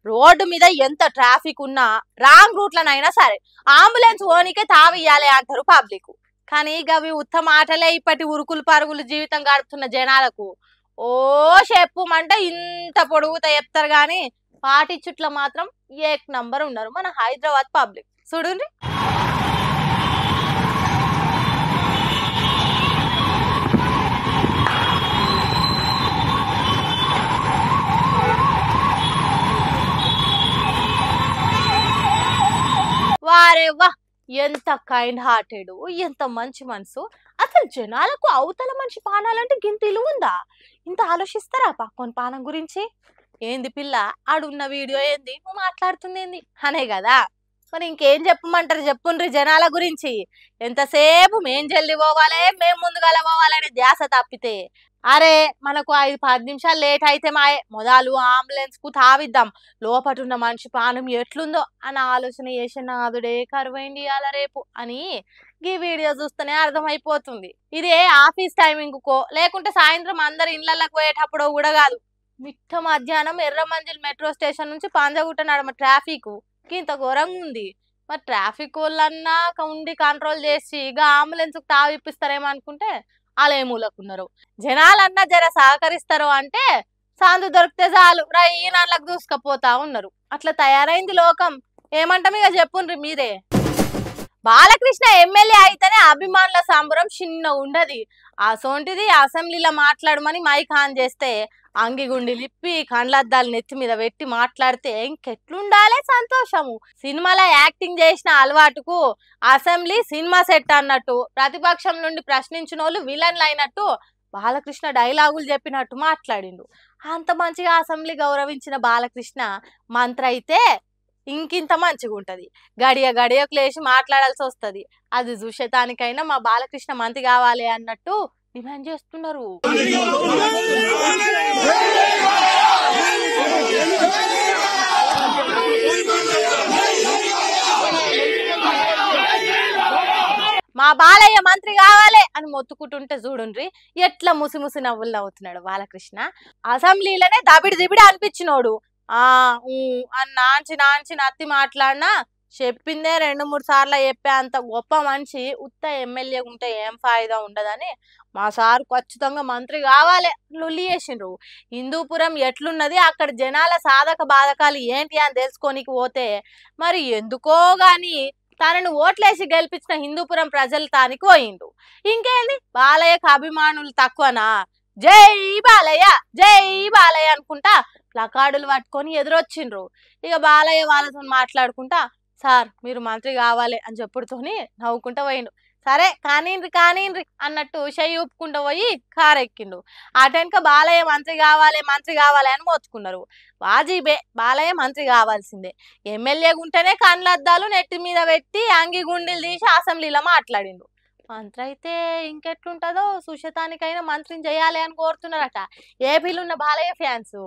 Road మీద ఎంత traffic ఉన్నా రాంగ్ రూట్లనైనా సరే అంబులెన్స్ ఓనికే తావియ్యాలి అంటారు పబ్లిక్. కానీ గవి ఉత్తమ ఆటలే ఇప్పటి ఉరుకులు పరుగులు జీవితం గడుపుతున్న జనాలకు ఓ చెప్పుమంటే ఇంత పొడుగుతా చెప్తారు కానీ పాటిచ్చుట్ల మాత్రం ఏక్ నంబర్ ఉన్నారు మన హైదరాబాద్ పబ్లిక్. చూడండి, వారే వా, ఎంత కైండ్ హార్టెడ్, ఎంత మంచి మనసు. అసలు జనాలకు అవతల మనిషి పానాలంటే గింత ఇలువ ఉందా? ఇంత ఆలోచిస్తారా పక్కన పానం గురించి? ఏంది పిల్ల ఆడున్న వీడియో ఏంది, నువ్వు మాట్లాడుతుంది ఏంది అనే కదా. మరి ఇంకేం చెప్పమంటారు చెప్పుండ్రి జనాల గురించి. ఎంతసేపు మేం జల్ది పోవాలి, మేం ముందుగాల పోవాలనే ధ్యాస తప్పితే అరే మనకు 5-10 నిమిషాలు లేట్ అయితే మాయే మొదలు అంబులెన్స్ కు తావిద్దాం, లోపటున్న మనిషి ప్రాణం ఎట్లుందో అన్న ఆలోచన చేసే నాదుడే కరువైంది ఇయాల రేపు అని ఈ వీడియో చూస్తేనే అర్థమైపోతుంది. ఇదే ఆఫీస్ టైమింగ్ కో లేకుంటే సాయంత్రం అందరు ఇళ్లకి పోయేటప్పుడు కూడా కాదు, మిట్ట మధ్యాహ్నం ఎర్రమంజిల్ మెట్రో స్టేషన్ నుంచి పంజగుట్ట నడమ ట్రాఫిక్ ఇంత ఘోరంగా ఉంది. మరి ట్రాఫిక్ వాళ్ళన్నా ఉండి కంట్రోల్ చేసి ఇక అంబులెన్స్ కు తావిప్పిస్తారేమో అనుకుంటే వాళ్ళు ఏ మూలకున్నారు. జనాలన్నా జర సహకరిస్తారు అంటే సాందు దొరికితే చాలు ఈనాళ్ళకు దూసుకపోతా ఉన్నారు. అట్లా తయారైంది లోకం. ఏమంటాం ఇక చెప్పుండ్రి మీరే. బాలకృష్ణ ఎమ్మెల్యే అయితేనే అభిమానుల సంబరం చిన్న ఉండదు. అసోంటిది అసెంబ్లీలో మాట్లాడమని మైక్ ఆన్ చేస్తే అంగిగుండి లిప్పి కండ్లద్దాలు నెత్తి మీద పెట్టి మాట్లాడితే ఇంకెట్లుండాలే సంతోషము. సినిమాలో యాక్టింగ్ చేసిన అలవాటుకు అసెంబ్లీ సినిమా సెట్ అన్నట్టు, ప్రతిపక్షం నుండి ప్రశ్నించిన వాళ్ళు విలన్లు అయినట్టు బాలకృష్ణ డైలాగులు చెప్పినట్టు మాట్లాడిండు. అంత మంచిగా అసెంబ్లీ గౌరవించిన బాలకృష్ణ మంత్రి అయితే ఇంకింత మంచిగా ఉంటది. గడియకు లేచి మాట్లాడాల్సి వస్తుంది. అది చూసేదానికైనా మా బాలకృష్ణ మంత్రి కావాలి అన్నట్టు డిమాండ్ చేస్తున్నారు. మా బాలయ్య మంత్రి కావాలి అని మొత్తుకుంటుంటే చూడుండ్రి ఎట్లా ముసి నవ్వులు నవ్వుతున్నాడు బాలకృష్ణ. అసెంబ్లీలోనే దబిడి అనిపించినోడు అని నాంచి నత్తి మాట్లాడినా చెప్పిందే 2-3 సార్లు చెప్పే అంత గొప్ప మనిషి ఉత్త ఎమ్మెల్యే ఉంటే ఏం ఫాయిదా ఉండదని మా సారు ఖచ్చితంగా మంత్రి కావాలి లొల్లి చేసిండ్రు. హిందూపురం ఎట్లున్నది, అక్కడ జనాల సాధక బాధకాలు ఏంటి అని తెలుసుకోనికి పోతే మరి ఎందుకో గాని తనను ఓట్లేసి గెలిపించిన హిందూపురం ప్రజలు తానికి పోయిండు. ఇంకేంది బాలయ్యకు అభిమానులు తక్కువనా? జై బాలయ్య జై బాలయ్య అనుకుంటా ప్లకార్డులు పట్టుకొని ఎదురొచ్చిండ్రు. ఇక బాలయ్య వాళ్ళతో మాట్లాడుకుంటా సార్ మీరు మంత్రి కావాలి అని చెప్పుడుతోని నవ్వుకుంటా పోయిండు. సరే కానీండ్రి అన్నట్టు చెయ్యి ఊపుకుంటూ పోయి కారు ఎక్కిండు. అటెనక బాలయ్య మంత్రి కావాలి అని మోచుకున్నారు. వాజీబే బాలయ్య మంత్రి కావాల్సిందే. ఎమ్మెల్యే ఉంటేనే కండ్లద్దాలు నెట్టి మీద పెట్టి అంగి గుండీలు తీసి అసెంబ్లీలో మాట్లాడిండు. మంత్రి అయితే ఇంకెట్లుంటుందో సుశతానికైనా మంత్రిని చేయాలి అని కోరుతున్నారట ఏపీలో ఉన్న బాలయ్య ఫ్యాన్స్.